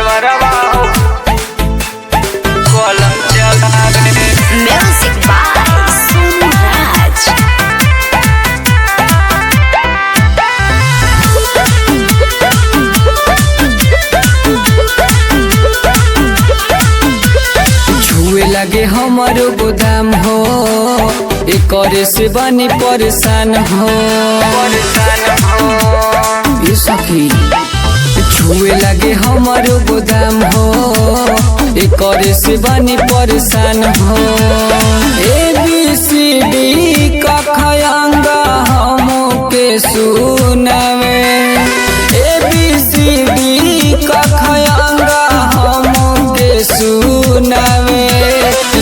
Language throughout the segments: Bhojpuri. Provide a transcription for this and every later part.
देवरवा हो कलम चलावे। Music by Sonu Raj. छुए लगे हमारो गोदाम हो एकरे से बनी परेशान हो ये सखी। छुए लगे हमारो गोदाम हो एकरे से बनी परेशान हो। ABCD का खयांगा हम के सुनावे ABCD का खयांगा हम के सुनावे।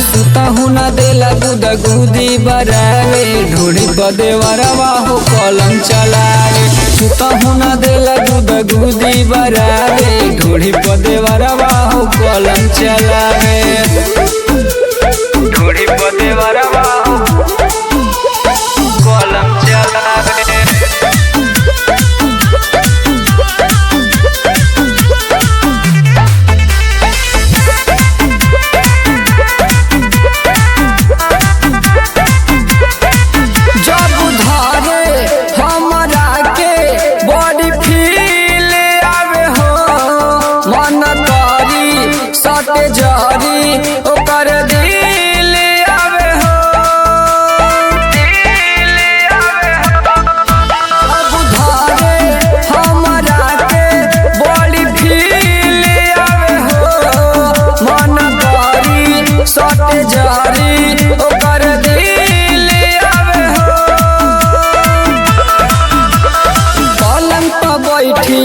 सुतहु न देला दूध गुदी बरावे ढोड़ी बदेवरवा हो कलम चलावे। सुतहु न देला दूध गुदी बरावे ढोड़ी बदेवरवा हो कलम चलावे। ढोड़ी बदेवरवा हो कलम चलावे। जारी ओकर दिल आवे हो अब धारे हमरा के बड़ी फील आवे हो। मन करी सटे जारी ओकर दिल आवे हो। पलंग पर बैठी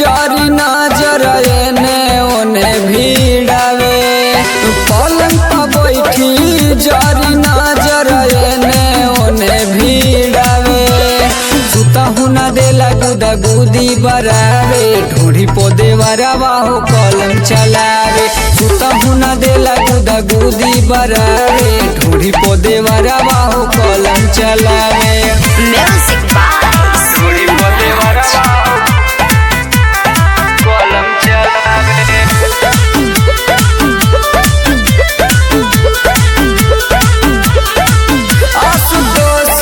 जारी नजर एने ओने भिड़ावे। पलंग पर बैठी जारी नजर एने ओने भिड़ावे। सुतहु न देला गुदा गुदी बरावे ढोड़ी पोदेवरवा हो कलम चलावे। सुतहु न देला गुदा गुदी बरावे ढोड़ी पोदेवरवा हो कलम चलावे। Music by ढोड़ी पोदेवरवा हो कलम चलावे। आशुतोष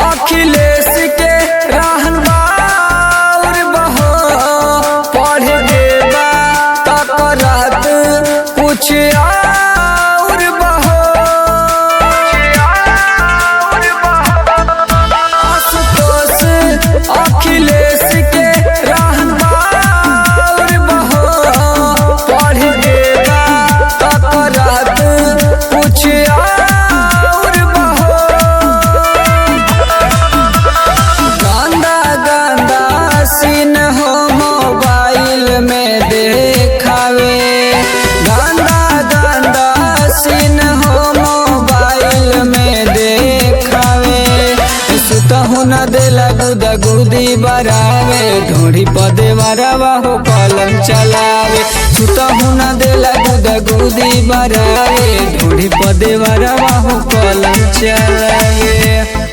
अखिलेश के रहन बाउर बहो पढ़े देबा तक रात कुछ और बहो। आशुतोष अखिलेश के रहन बाउर बहो पढ़े देबा तक रात कुछ और बहो। गंदा गंदा सीन हो मोबाइल में देखावे। गंदा गंदा सीन हो मोबाइल में देखावे। सुतहु न देला गुदा गुदी बरावे ढोड़ी बदेवरवा हो कलम चलावे। सुतहु न देला गुदा गुदी बरावे ढोड़ी बदेवरवा हो कलम चलावे।